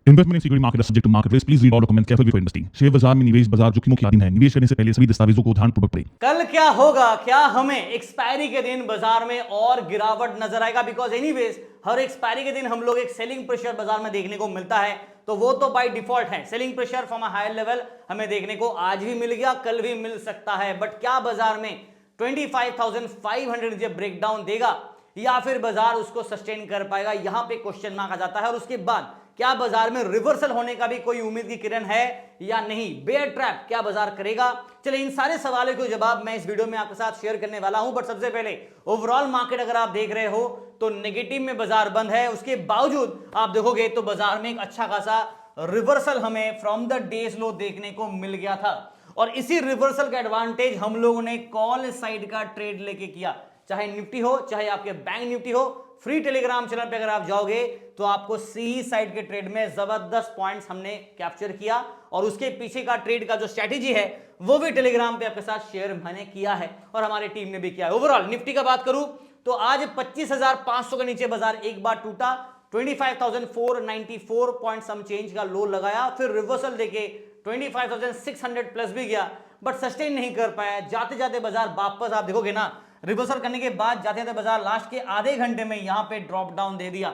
Investment in security market subject to market risk, please read all documents carefully before investing. Share बाजार में निवेश बाजार जोखिमों के अधीन है। निवेश करने से पहले सभी दस्तावेजों को ध्यानपूर्वक पढ़ें। कल क्या होगा, क्या हमें एक्सपायरी के दिन बाजार में और गिरावट नजर आएगा? बिकॉज एनीवेज हर एक्सपायरी के दिन हम लोग एक सेलिंग प्रेशर बाजार में देखने को मिलता है, तो वो तो बाय डिफॉल्ट है। Selling pressure from a higher level हमें देखने को आज भी मिल गया, कल भी मिल सकता है। बट क्या बाजार में 25,500 ये ब्रेकडाउन देगा या फिर बाजार उसको सस्टेन कर पाएगा? यहां पे क्वेश्चन मार्क आ जाता है। और उसके बाद क्या बाजार में रिवर्सल होने का भी कोई उम्मीद की किरण है या नहीं? बेयर ट्रैप क्या बाजार करेगा? चलिए इन सारे सवालों के जवाब मैं इस वीडियो में आपके साथ शेयर करने वाला हूं। बट सबसे पहले ओवरऑल मार्केट अगर आप देख रहे हो तो नेगेटिव में बाजार बंद है। उसके बावजूद आप देखोगे तो बाजार में एक अच्छा खासा रिवर्सल हमें फ्रॉम द डेज लो देखने को मिल गया था। और इसी रिवर्सल का एडवांटेज हम लोगों ने कॉल साइड का ट्रेड लेके किया, चाहे निफ्टी हो चाहे आपके बैंक निफ्टी हो। फ्री टेलीग्राम चैनल पे अगर आप जाओगे तो आपको सी साइड के ट्रेड में जबरदस्त पॉइंट्स हमने कैप्चर किया और उसके पीछे का ट्रेड का जो स्ट्रेटेजी है वो भी टेलीग्राम पे आपके साथ शेयर मैंने किया है और हमारी टीम ने भी किया है। ओवरऑल निफ्टी का बात करूं तो आज 25,500 के नीचे बाजार एक बार टूटा, 25,494 पॉइंट सम चेंज का लो लगाया, फिर रिवर्सल देके 25,600 प्लस भी गया, बट सस्टेन नहीं कर पाया। जाते जाते बाजार वापस आप देखोगे ना, रिवर्सल करने के बाद जाते जाते बाजार लास्ट के आधे घंटे में यहां पे ड्रॉप डाउन दे दिया।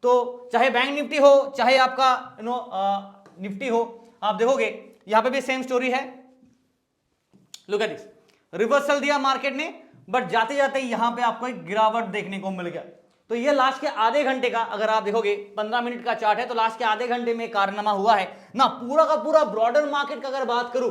तो चाहे बैंक निफ्टी हो चाहे आपका निफ्टी हो, आप देखोगे यहां पे भी सेम स्टोरी है। लुक एट दिस, रिवर्सल दिया मार्केट ने, बट जाते जाते यहां पे आपको एक गिरावट देखने को मिल गया। तो ये लास्ट के आधे घंटे का अगर आप देखोगे 15 मिनट का चार्ट है तो लास्ट के आधे घंटे में कारनामा हुआ है ना। पूरा का पूरा ब्रॉडर मार्केट का अगर बात करूं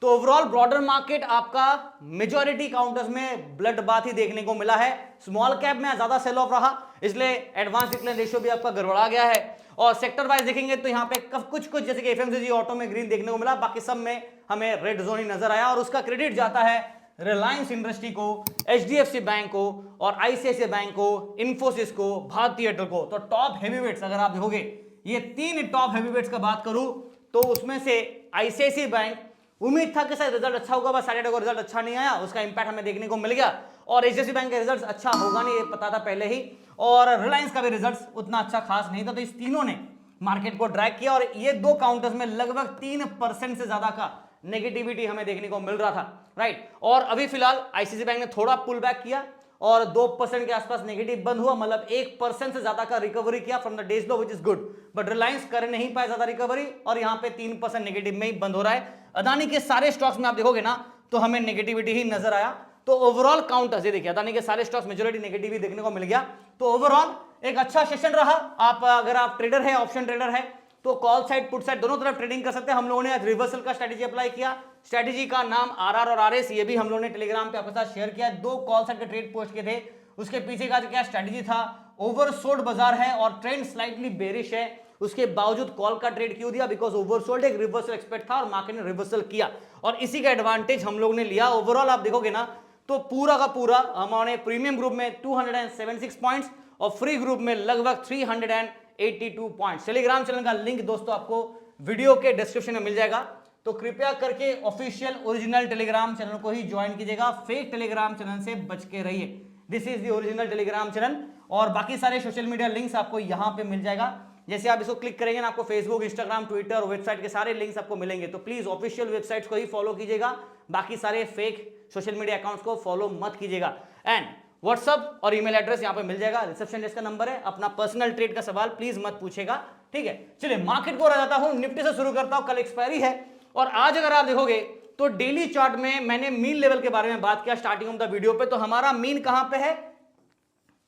तो ओवरऑल ब्रॉडर मार्केट आपका मेजॉरिटी काउंटर्स में ब्लड बाथ ही देखने को मिला है। स्मॉल कैप में ज्यादा सेल ऑफ रहा, इसलिए एडवांस डिक्लाइन रेशियो भी आपका गड़बड़ा गया है। और सेक्टर वाइज देखेंगे तो यहाँ पे कुछ कुछ जैसे कि एफएमसीजी ऑटो में ग्रीन देखने को मिला, बाकी सब में हमें रेड जोन ही नजर आया। और उसका क्रेडिट जाता है रिलायंस इंडस्ट्री को, एचडीएफसी बैंक को और आईसीआईसीआई बैंक को, इन्फोसिस को, भारती एयरटेल को। तो टॉप हेवीवेट्स अगर आप देखोगे, ये तीन टॉप हेवीवेट्स का बात करूं तो उसमें से आईसीआईसीआई बैंक उम्मीद था कि शायद रिजल्ट अच्छा होगा, बस सैटरडे को रिजल्ट अच्छा नहीं आया, उसका इंपैक्ट हमें देखने को मिल गया। और एचडीएफसी बैंक का रिजल्ट अच्छा होगा नहीं, ये पता था पहले ही। और रिलायंस का भी रिजल्ट उतना अच्छा खास नहीं था। तो इस तीनों ने मार्केट को ड्रैग किया और ये दो काउंटर्स में लगभग 3% से ज्यादा का नेगेटिविटी हमें देखने को मिल रहा था, राइट। और अभी फिलहाल आईसीआईसीआई बैंक ने थोड़ा पुल बैक किया और 2% के आसपास नेगेटिव बंद हुआ, मतलब 1% से ज्यादा का रिकवरी किया from the days low, which is good. But Reliance कर नहीं पाया ज्यादा रिकवरी और यहां पे 3% नेगेटिव में ही बंद हो रहा है। अदानी के सारे स्टॉक्स में आप देखोगे ना तो हमें नेगेटिविटी ही नजर आया। तो ओवरऑल काउंटर्स ये देखिए, अदानी के सारे स्टॉक्स मेजॉरिटी नेगेटिव ही देखने को मिल गया। तो ओवरऑल एक अच्छा सेशन रहा। आप अगर आप ट्रेडर है, ऑप्शन ट्रेडर है, तो कॉल साइड पुट साइड दोनों तरफ ट्रेडिंग कर सकते हैं। हम लोगों ने आज रिवर्सल का स्ट्रेटेजी अप्लाई किया। स्ट्रेटेजी का नाम आरआर और आरएस, ये भी हम लोगों ने टेलीग्राम पे आपके साथ शेयर किया। दो कॉल साइड के ट्रेड पोस्ट किए थे, उसके पीछे का क्या स्ट्रेटेजी था, ओवरसोल्ड बाजार है और ट्रेंड स्लाइटली बेरिश है, उसके बावजूद कॉल का ट्रेड क्यों दिया? बिकॉज ओवरसोल्ड एक रिवर्सल एक्सपेक्ट था और मार्केट ने रिवर्सल किया और इसी का एडवांटेज हम लोगों ने लिया। ओवरऑल आप देखोगे ना तो पूरा का पूरा हमारे प्रीमियम ग्रुप में 276 पॉइंट्स और फ्री ग्रुप में लगभग 382 पॉइंट्स। टेलीग्राम चैनल का लिंक दोस्तों आपको वीडियो के डिस्क्रिप्शन में मिल जाएगा, तो कृपया करके ऑफिशियल ओरिजिनल टेलीग्राम चैनल को ही ज्वाइन कीजिएगा। फेक टेलीग्राम चैनल से बच के रहिए। This is the original Telegram channel और बाकी सारे सोशल मीडिया लिंक्स आपको यहां पे मिल जाएगा। जैसे आप इसको क्लिक करेंगे ना, आपको फेसबुक, इंस्टाग्राम, ट्विटर और वेबसाइट के सारे लिंक्स आपको मिलेंगे। तो प्लीज ऑफिशियल वेबसाइट्स को ही फॉलो कीजिएगा, बाकी सारे फेक सोशल मीडिया अकाउंट्स को फॉलो मत कीजिएगा। एंड व्हाट्सअप और ईमेल एड्रेस यहाँ पे मिल जाएगा, रिसेप्शन डेस्क का नंबर है। अपना पर्सनल ट्रेड का सवाल प्लीज मत पूछेगा, ठीक है। चलिए मार्केट को रह जाता हूं, निफ्टी से शुरू करता हूं। कल एक्सपायरी है और आज अगर आप देखोगे तो डेली चार्ट में मैंने मीन लेवल के बारे में बात किया स्टार्टिंग ऑफ द वीडियो पे। तो हमारा मीन कहां पे है?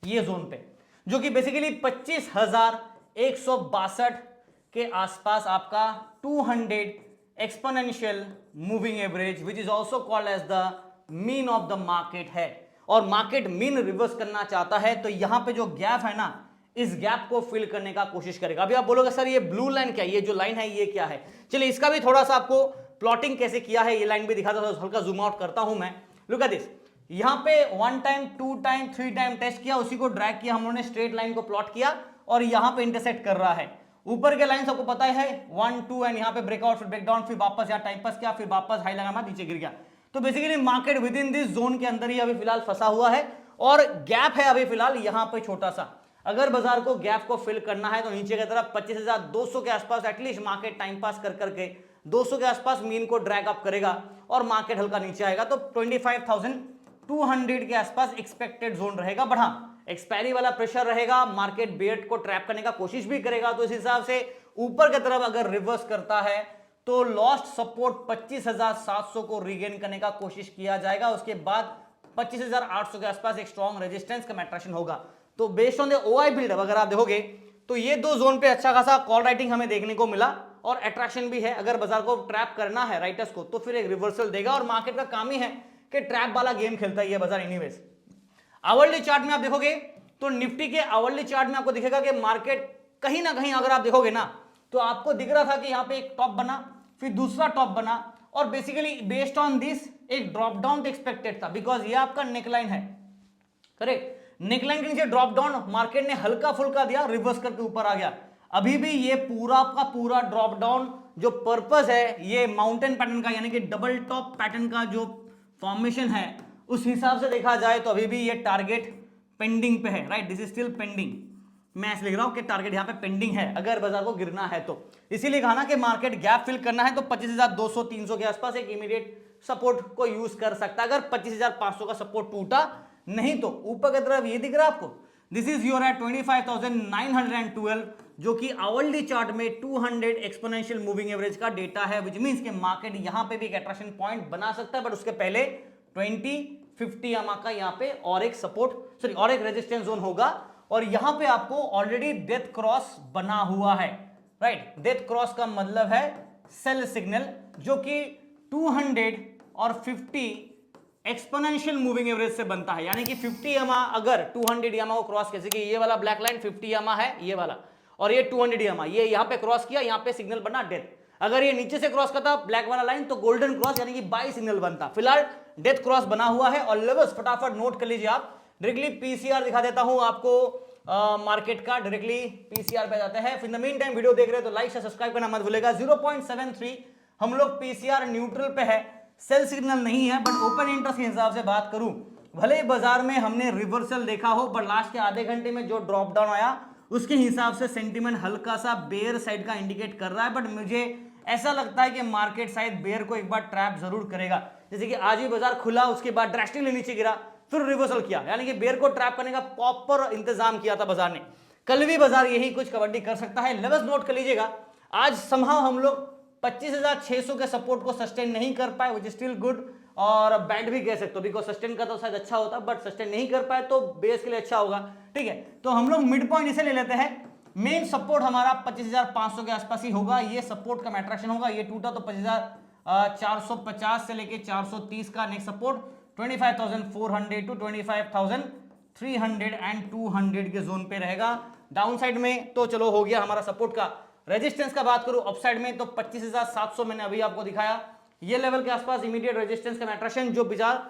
ये जोन पे, जो कि बेसिकली 25,162 के आसपास आपका 200 exponential moving average, which is also called as the mean of the market है। और मार्केट मीन रिवर्स करना चाहता है तो यहां पे जो गैप है ना, इस गैप को फिल करने का कोशिश करेगा। अभी आप बोलोगे सर ये ब्लू लाइन क्या है, ये जो लाइन है ये क्या है? चलिए इसका भी थोड़ा सा आपको प्लॉटिंग कैसे किया है ये लाइन भी दिखाता हूं, हल्का जूम आउट करता हूं मैं। लुक एट दिस, यहां पे 1 टाइम 2 टाइम 3 टाइम टेस्ट किया, उसी को ड्रैग किया हम लोगों ने, स्ट्रेट लाइन को प्लॉट किया और यहां पे इंटरसेक्ट कर रहा है। ऊपर के लाइन सबको पता है 1 2 एंड यहां पे ब्रेकआउट, फिर ब्रेकडाउन, फिर वापस यहाँ टाइम पास किया, फिर वापस हाई लगा, नीचे गिर गया। तो basically market with in this zone के अंदर ही अभी फिलहाल फंसा हुआ है और गैप है अभी फिलहाल यहां पे छोटा सा। अगर बाजार को गैप को फिल करना है तो नीचे की तरफ 25,200 के आसपास एटलीस्ट मार्केट टाइम पास कर करके 200 के आसपास मीन को ड्रैग अप करेगा और मार्केट हल्का नीचे आएगा तो 25,200 के आसपास एक्सपेक्टेड जोन रहेगा। बट हाँ, एक्सपायरी वाला प्रेशर रहेगा, मार्केट बेयर को ट्रैप करने का कोशिश भी करेगा, तो इस हिसाब से ऊपर की तरफ अगर रिवर्स करता है तो लॉस्ट सपोर्ट 25,700 को रीगेन करने का कोशिश किया जाएगा। उसके बाद 25,800 के आसपास एक स्ट्रॉन्ग रेजिस्टेंस का मैट्रेशन होगा। तो based on the OI buildup अगर आप देखोगे तो ये दो जोन पे अच्छा खासा कॉल राइटिंग हमें देखने को मिला और अट्रैक्शन भी है। अगर बाजार को ट्रैप करना है राइटर्स को तो फिर एक रिवर्सल देगा और मार्केट का काम ही है कि ट्रैप वाला गेम खेलता है ये बाजार एनीवेज। आवरली चार्ट में आप देखोगे तो निफ्टी के आवरली चार्ट में आपको दिखेगा कि मार्केट कहीं ना कहीं अगर आप देखोगे ना तो आपको दिख रहा था कि यहां पे एक टॉप बना, फिर दूसरा टॉप बना और बेसिकली बेस्ड ऑन दिस एक ड्रॉप डाउन एक्सपेक्टेड था बिकॉज ये आपका नेकलाइन है, करेक्ट। नेकलाइन के नीचे ड्रॉप डाउन मार्केट ने हल्का फुल्का दिया, रिवर्स करके ऊपर आ गया। अभी भी ये पूरा का पूरा ड्रॉप डाउन जो पर्पस है ये माउंटेन पैटर्न का यानी कि डबल टॉप पैटर्न का जो फॉर्मेशन है उस हिसाब से देखा जाए तो अभी भी ये टारगेट पेंडिंग पे है, right. This is still pending. मैं ऐसे लिख रहा हूं कि टारगेट यहां पे पेंडिंग है अगर बाजार को गिरना है तो। इसीलिए कहा ना कि मार्केट गैप फिल करना है तो 25,200-300 के आसपास एक इमीडिएट सपोर्ट को यूज कर सकता है। अगर 25,500 का सपोर्ट टूटा नहीं तो ऊपर की तरफ ये दिख रहा है आपको, दिस इज योर एट 25,912 जो कि आवरली चार्ट में 200 एक्सपोनेंशियल मूविंग एवरेज का डेटा है, विच मींस कि मार्केट यहां पे भी एक अट्रैक्शन पॉइंट बना सकता है। बट उसके पहले 20-50 EMA का यहां पे और एक सपोर्ट और एक रेजिस्टेंस जोन होगा और यहां पे आपको ऑलरेडी डेथ क्रॉस बना हुआ है, राइट। डेथ क्रॉस का मतलब है सेल सिग्नल जो कि 200 और 50 एक्सपोनेंशियल मूविंग एवरेज से बनता है, यानी कि 50 EMA अगर 200 EMA को क्रॉस, जैसे कि ये वाला ब्लैक लाइन 50 EMA है ये वाला और ये 200 EMA, ये यहां पे क्रॉस किया, यहां पे सिग्नल बना डेथ। अगर ये नीचे से क्रॉस करता ब्लैक वाला लाइन तो गोल्डन क्रॉस यानी कि बाई सिग्नल बनता। फिलहाल डेथ क्रॉस बना हुआ है और लेवल्स फटाफट नोट कर लीजिए आप। डायरेक्टली पीसीआर दिखा देता हूं आपको मार्केट का, डायरेक्टली पीसीआर पे जाते हैं। In the mean time video देख रहे हो तो लाइक से सब्सक्राइब करना मत भूलेगा। 0.73 हम लोग पीसीआर न्यूट्रल पे है, सेल सिग्नल नहीं है। बट ओपन इंटरेस्ट के हिसाब से बात करूं, भले ही बाजार में हमने रिवर्सल देखा हो बट लास्ट के आधे घंटे में जो ड्रॉप डाउन आया उसके हिसाब से सेंटीमेंट हल्का सा बेयर साइड का इंडिकेट कर रहा है। बट मुझे ऐसा लगता है कि मार्केट शायद बेयर को एक बार ट्रैप जरूर करेगा। जैसे कि आज भी बाजार खुला उसके बाद ड्रास्टिकली नीचे गिरा फिर रिवर्सल किया, यानी कि बेयर को ट्रैप करने का प्रॉपर इंतजाम किया था बाजार ने। कल भी बाजार यही कुछ कबड्डी कर सकता है। लेवल्स नोट कर लीजिएगा। आज समहाउ हम लोग 25,600 के सपोर्ट को सस्टेन नहीं कर पाए, विच इज स्टिल गुड और बैड भी कह सकते हो बिकॉज सस्टेन का तो शायद अच्छा होता बट सस्टेन नहीं कर पाए तो बेस के लिए अच्छा होगा, ठीक है। तो हम लोग मिड पॉइंट इसे ले लेते हैं। मेन सपोर्ट हमारा 25,500 के आसपास ही होगा, ये सपोर्ट का मैट्रेक्शन होगा। ये टूटा तो 25,450 से लेके 430 का नेक्स्ट सपोर्ट 25,400 टू 25,300 एंड 200 के जोन पे रहेगा। डाउन साइड में तो चलो हो गया हमारा सपोर्ट का। रेजिस्टेंस का बात करूं अपसाइड में तो 25,700 मैंने अभी आपको दिखाया, ये लेवल के आसपास इमीडिएट रेजिस्टेंस का मैट्रेशन जो बाजार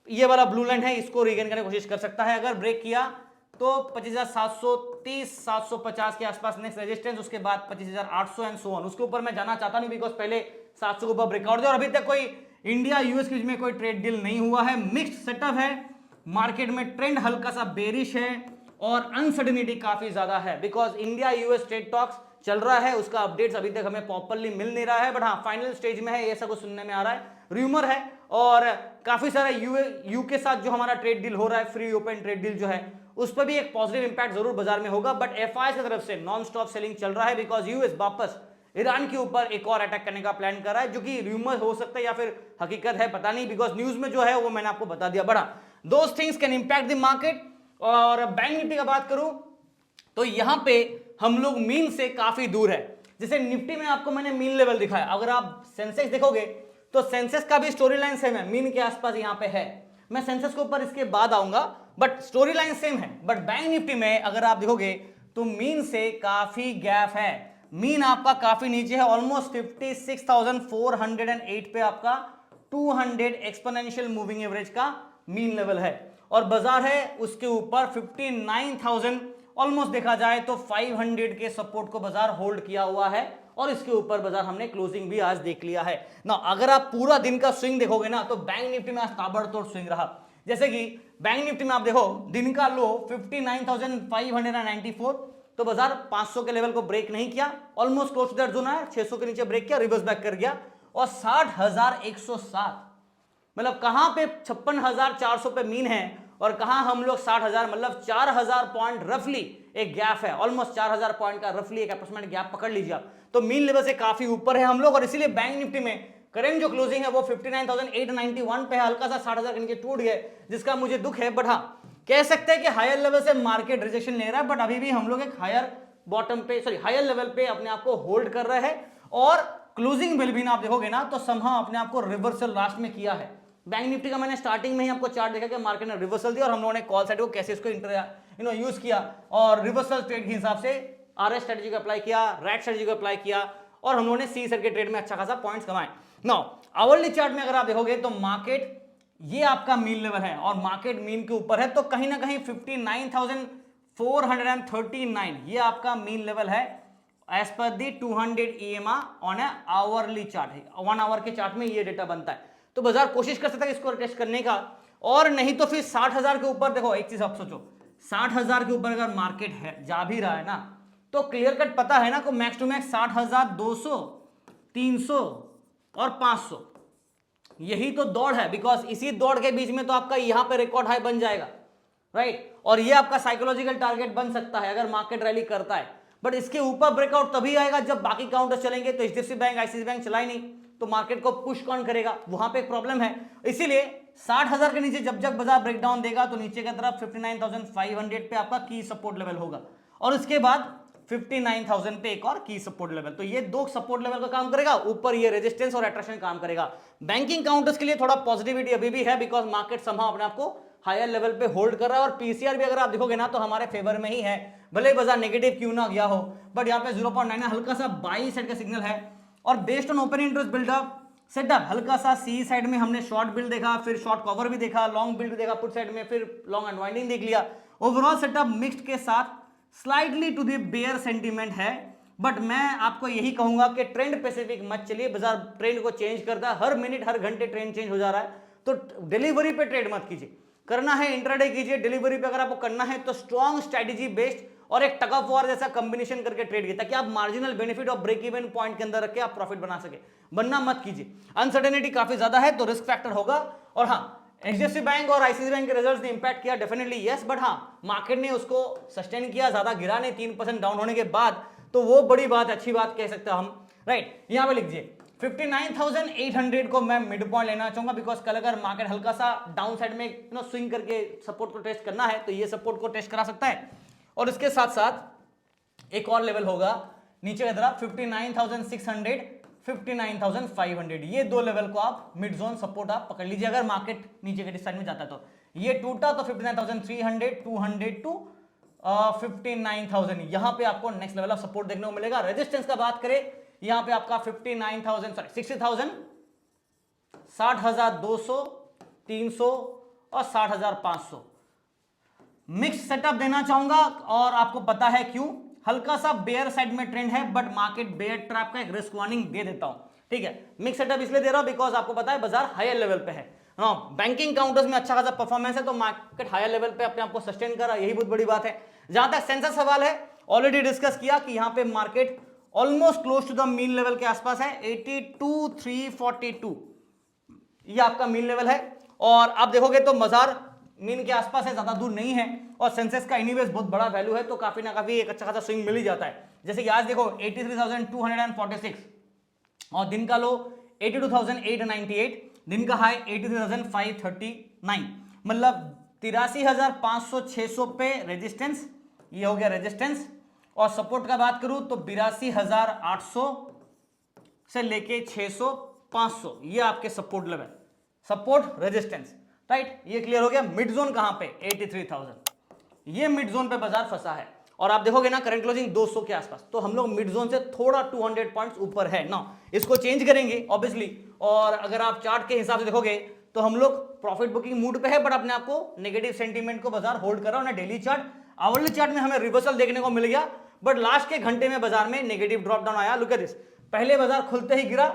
ये वाला ब्लू लाइन है इसको रीगेन करने की कोशिश कर सकता है। अगर ब्रेक किया तो 25,730-750 के आसपास नेक्स्ट रेजिस्टेंस, उसके बाद 25,800 एंड सो ऑन। उसके ऊपर मैं जाना चाहता नहीं बिकॉज पहले 700 के ऊपर ब्रेकआउट दिया और अभी तक कोई इंडिया यूएस के बीच में कोई ट्रेड डील नहीं हुआ है। मिक्स्ड सेटअप है, मार्केट में ट्रेंड हल्का सा बेरिश है और अनसर्टेनिटी काफी ज्यादा है because India US trade talks चल रहा है, उसका अपडेट्स अभी तक हमें प्रॉपर्ली मिल नहीं रहा है। बट हाँ फाइनल स्टेज में है, ऐसा कुछ सुनने में आ रहा है, रूमर है। और काफी सारा यू के साथ जो हमारा ट्रेड डील हो रहा है, फ्री ओपन ट्रेड डील जो है, उस पर भी एक पॉजिटिव इंपैक्ट जरूर बाजार में होगा। बट एफआई की तरफ से नॉन स्टॉप सेलिंग चल रहा है बिकॉज यूएस वापस ईरान के ऊपर एक और अटैक करने का प्लान कर रहा है, जो कि रूमर हो सकता है या फिर हकीकत है पता नहीं बिकॉज न्यूज में जो है वो मैंने आपको बता दिया। बड़ा those things can impact the market. और बैंक निफ्टी का बात करूं तो यहां पे हम लोग मीन से काफी दूर है। जैसे निफ्टी में आपको मैंने मीन लेवल दिखाया, अगर आप सेंसेक्स देखोगे तो सेंसेक्स का भी स्टोरी लाइन सेम है, मीन के आसपास यहां पे है। मैं सेंसेक्स के ऊपर इसके बाद आऊंगा बट स्टोरी लाइन सेम है। बट बैंक निफ्टी में अगर आप देखोगे तो मीन से काफी गैप है, मीन आपका काफी नीचे है, ऑलमोस्ट 56,408 पे आपका 200 एक्सपोनेंशियल मूविंग एवरेज का मीन लेवल है और बाजार है उसके ऊपर 59,000 ऑलमोस्ट देखा जाए तो 500 के सपोर्ट को बाजार होल्ड किया हुआ है और इसके ऊपर बाजार हमने क्लोजिंग भी आज देख लिया है ना। अगर आप पूरा दिन का स्विंग देखोगे ना तो बैंक निफ्टी में आज ताबड़तोड़ स्विंग रहा। जैसे कि बैंक निफ्टी में आप देखो दिन का लो 59,594, तो बाजार 500 के लेवल को ब्रेक नहीं किया, almost close to that zone है, 600 के नीचे ब्रेक किया, रिवर्स बैक कर गया और 60,107, मतलब कहां पे 56,400 पे मीन है और कहां हम लोग 60,000, मतलब 4,000 पॉइंट रफली एक गैप है, ऑलमोस्ट 4,000 पॉइंट का रफली एक अप्रोक्सीमेट गैप पकड़ लीजिए आप, तो मीन लेवल से काफी ऊपर है हम लोग, और इसीलिए बैंक निफ्टी में करंट जो क्लोजिंग है वो 59,891 पे है, हल्का सा 60,000 के नीचे टूट गया, जिसका मुझे दुख है, बट हाँ कह सकते हैं कि हायर लेवल से मार्केट रिजेक्शन ले रहा है, बट अभी भी हम लोग एक हायर बॉटम पे, सॉरी हायर लेवल पे अपने आप को होल्ड कर रहे हैं, और क्लोजिंग बिल भी ना आप देखोगे ना तो समहाउ अपने आप को रिवर्सल लास्ट में किया है। बैंक निफ्टी का मैंने स्टार्टिंग में ही आपको चार्ट देखा कि मार्केट ने रिवर्सल दिया और हम लोगों ने कॉल साइड को कैसे इसको यूज किया और रिवर्सल ट्रेड के हिसाब से आरएस स्ट्रेटजी को अप्लाई किया, रैट स्ट्रेटजी को अप्लाई किया और हम लोगों ने सी साइड के ट्रेड में अच्छा खासा पॉइंट्स कमाए। नाउ आवरली चार्ट में अगर आप देखोगे तो मार्केट ये आपका मीन लेवल है और मार्केट मीन के ऊपर है, तो कहीं ना कहीं 59,439 ये आपका मीन लेवल है as per the 200 EMA on a hourly chart, 1 hour के चार्ट में ये डेटा बनता है, तो बाजार कोशिश कर सकता है इसको टेस्ट करने का, और नहीं तो फिर 60,000 के ऊपर देखो, एक चीज आप सोचो 60,000 के ऊपर अगर मार्केट है जा भी रहा है ना, तो क्लियर कट पता है ना को मैक्स टू मैक्स 60,200, 300 और 500, यही तो दौड़ है, बिकॉज इसी दौड़ के बीच में तो आपका यहां पे रिकॉर्ड हाई बन जाएगा, राइट, और ये आपका साइकोलॉजिकल टारगेट बन सकता है अगर मार्केट रैली करता है, बट इसके ऊपर ब्रेकआउट तभी आएगा जब बाकी काउंटर चलेंगे, तो एचडीएफसी बैंक, आईसीआईसी बैंक चला ही नहीं, तो मार्केट को पुश कौन करेगा, वहां पे एक प्रॉब्लम है, इसीलिए 60,000 के नीचे जब जब बाजार ब्रेकडाउन देगा तो नीचे की तरफ 59,500 पे आपका की सपोर्ट लेवल होगा, और उसके बाद 59,000 पे एक और की सपोर्ट लेवल, तो ये दो सपोर्ट लेवल का काम करेगा, ऊपर ये रेजिस्टेंस और अट्रैक्शन काम करेगा। बैंकिंग काउंटर्स के लिए थोड़ा पॉजिटिविटी अभी भी है, बिकॉज मार्केट समहाउ अपने आप को हायर लेवल पे होल्ड कर रहा है, और पीसीआर भी अगर आप देखोगे ना तो हमारे फेवर में ही है, भले बाजार नेगेटिव क्यों ना गया हो, बट यहाँ पे 0.9 हल्का सा बाई साइड का सिग्नल है, और based on open interest buildup setup हल्का सा सी साइड में हमने शॉर्ट बिल्ड देखा, फिर शॉर्ट कवर भी देखा, लॉन्ग बिल्ड भी देखा पुट साइड में, फिर लॉन्ग अनवाइंडिंग देख लिया, ओवरऑल सेटअप मिक्स्ड के साथ slightly to the bear sentiment है, बट मैं आपको यही कहूंगा कि ट्रेंड स्पेसिफिक मत चलिए, बाजार ट्रेंड को चेंज करता है, हर मिनट हर घंटे ट्रेंड चेंज हो जा रहा है, तो डिलीवरी पे ट्रेड मत कीजिए, करना है इंट्राडे कीजिए, डिलीवरी पे अगर आपको करना है तो स्ट्रॉन्ग स्ट्रेटेजी बेस्ड और एक टग ऑफ वॉर जैसा कॉम्बिनेशन करके ट्रेड कीजिए, ताकि आप मार्जिनल बेनिफिट और ब्रेक इवन पॉइंट के अंदर रख के आप प्रॉफिट बना सके, बनना मत कीजिए, अनसर्टेनिटी काफी ज्यादा है तो रिस्क फैक्टर होगा, और हाँ एचडीएफसी बैंक और आईसीआईसी बैंक के रिजल्ट्स ने इंपैक्ट किया डेफिनेटली यस, बट हाँ मार्केट ने उसको सस्टेन किया, ज्यादा गिरा नहीं, 3% डाउन होने के बाद, तो वो बड़ी बात, अच्छी बात कह सकते हैं हम, राइट। यहां पे लिख दीजिए 59,800 को मैं मिड पॉइंट लेना चाहूंगा, बिकॉज कल अगर मार्केट हल्का सा डाउन साइड में स्विंग करके सपोर्ट को टेस्ट करना है तो ये सपोर्ट को टेस्ट करा सकता है, और इसके साथ साथ एक और लेवल होगा नीचे की तरफ 59,600, 59,500, ये दो लेवल को आप मिड जोन सपोर्ट आप पकड़ लीजिए, अगर मार्केट नीचे के साइड में जाता है तो, ये टूटा तो 59,300, 200 टू 59,000, यहां पे आपको नेक्स्ट लेवल ऑफ सपोर्ट देखने को मिलेगा। रेजिस्टेंस का बात करें यहां पे आपका 59,000, सॉरी 60,000, 60,200, 300 और 60,500 मिक्स सेटअप देना चाहूंगा, और आपको पता है क्यों, हल्का सा बेयर साइड में ट्रेंड है, बट मार्केट बेयर ट्रैप का एक रिस्क वार्निंग दे देता हूं, ठीक है, मिक्स सेटअप इसलिए दे रहा हूं बिकॉज आपको पता है बाजार हायर लेवल पे है, बैंकिंग काउंटर्स में अच्छा खासा परफॉर्मेंस है, तो मार्केट हायर लेवल पे अपने आप को सस्टेन कर रहा है, यही बहुत बड़ी बात है। जहां तक सेंसर सवाल है, ऑलरेडी डिस्कस किया कि यहां पे market almost close to the mean level के आसपास है, 82,342 ये आपका मीन लेवल है, और आप देखोगे तो बाजार मीन के आसपास है, ज्यादा दूर नहीं है, और सेंसेक्स का एनीवेज बहुत बड़ा वैल्यू है, तो काफी ना काफी एक अच्छा खासा स्विंग मिल ही जाता है। जैसे कि आज देखो 83,246 और दिन का लो 82,898, दिन का हाई 83,539, मतलब 83,500-600 पे रेजिस्टेंस, ये हो गया रेजिस्टेंस, और सपोर्ट का बात करूं तो 82,800 से लेके 600, 500 ये आपके support level, support resistance, right, ये क्लियर हो गया। मिड जोन कहां पे 83,000, ये मिड जोन पे बाजार फंसा है, और आप देखोगे ना करंट क्लोजिंग 200 के आसपास, तो हम लोग मिड जोन से थोड़ा 200 पॉइंट्स ऊपर है ना, इसको चेंज करेंगे ऑब्वियसली, और अगर आप चार्ट के हिसाब से देखोगे तो हम लोग प्रॉफिट बुकिंग मूड पे है, बट अपने आप को नेगेटिव सेंटीमेंट को बाजार होल्ड कर रहा है। डेली चार्ट, आवरली चार्ट में हमें रिवर्सल देखने को मिल गया, बट लास्ट के घंटे में बाजार में नेगेटिव ड्रॉप डाउन आया। लुक एट दिस, पहले बाजार खुलते ही गिरा,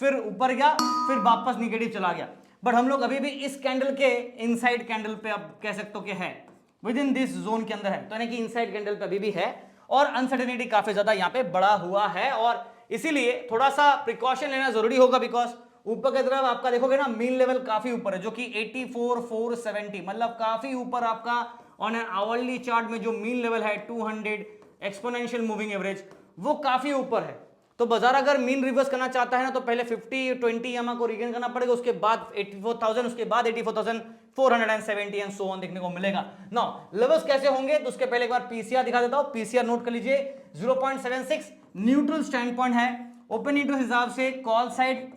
फिर ऊपर गया, फिर वापस नेगेटिव चला गया। बट हम लोग अभी भी इस कैंडल के इनसाइड कैंडल पे अब कह सकते हो कि है, विद इन दिस जोन के अंदर है, तो यानी कि इनसाइड कैंडल पे अभी भी है और अनसर्टेनिटी काफी ज्यादा यहाँ पे बढ़ा हुआ है और इसीलिए थोड़ा सा प्रिकॉशन लेना जरूरी होगा, बिकॉज ऊपर की तरफ आपका देखोगे ना मीन लेवल काफी ऊपर है जो कि 84,470, मतलब काफी ऊपर आपका ऑन एन आवरली चार्ट में जो मीन लेवल है 200 एक्सपोनेंशियल मूविंग एवरेज वो काफी ऊपर है। तो बाजार अगर मीन रिवर्स करना चाहता है ना तो पहले 50-20 EMA को रिगेन करना पड़ेगा, उसके बाद 84,000, उसके बाद 84,470 एंड सो ऑन देखने को मिलेगा। नाउ लेवल्स कैसे होंगे तो उसके पहले एक बार पीसीआर दिखा देता हूं। पीसीआर नोट कर लीजिए 0.76 न्यूट्रल स्टैंड पॉइंट है। ओपन इंटरेस्ट हिसाब से कॉल साइड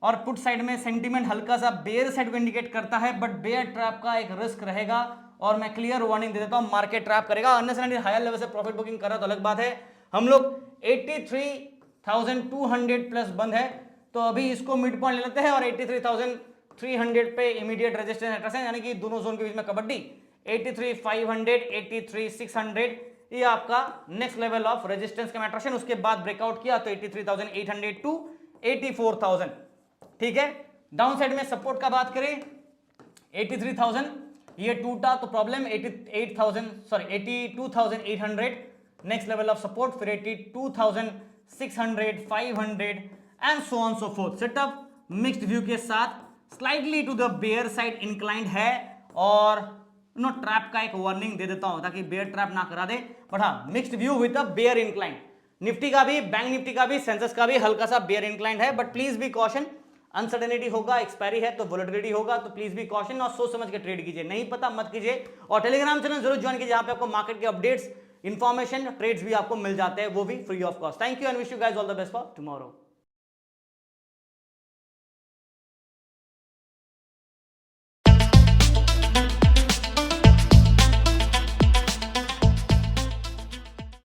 और पुट साइड में सेंटीमेंट हल्का सा बेयर साइड को इंडिकेट करता है, बट बेयर ट्रैप का एक रिस्क रहेगा और मैं क्लियर वार्निंग दे देता हूं, मार्केट ट्रैप करेगा। अननेसेसरी हायर लेवल से प्रॉफिट बुकिंग कर रहा तो अलग बात है। हम लोग 83,200 प्लस बंद है तो अभी इसको मिड पॉइंट ले लेते हैं और 83,300 पे इमीडिएट रेजिस्टेंस यानी कि दोनों जोन के बीच में कबड्डी 83,500 83,600 ये आपका नेक्स्ट लेवल ऑफ रेजिस्टेंस का मैट्रेशन। उसके बाद ब्रेकआउट किया तो 83,800 टू 84,000, ठीक है। डाउन साइड में सपोर्ट का बात करें 83,000 ये टूटा तो problem 82,800 next level of support, फिर 82,600 500 and so on so forth. Setup mixed view के साथ slightly to the bear side inclined है और नो ट्रैप का एक वार्निंग दे देता हूं ताकि बेयर ट्रैप ना करा दे, बट हाँ mixed view with a bear inclined. Nifty का भी, बैंक निफ्टी का भी, सेंसेक्स का भी हल्का सा बेयर इंक्लाइंड है, but please be caution, uncertainty होगा, एक्सपायरी है तो वोलेटिलिटी होगा, तो प्लीज भी कॉशन और सोच समझ के ट्रेड कीजिए, नहीं पता मत कीजिए। और टेलीग्राम चैनल जरूर ज्वाइन कीजिए, जहां पे आपको मार्केट के अपडेट्स, इंफॉर्मेशन, ट्रेड्स भी आपको मिल जाते हैं, वो भी free of cost. Thank you and wish you guys all the best for tomorrow.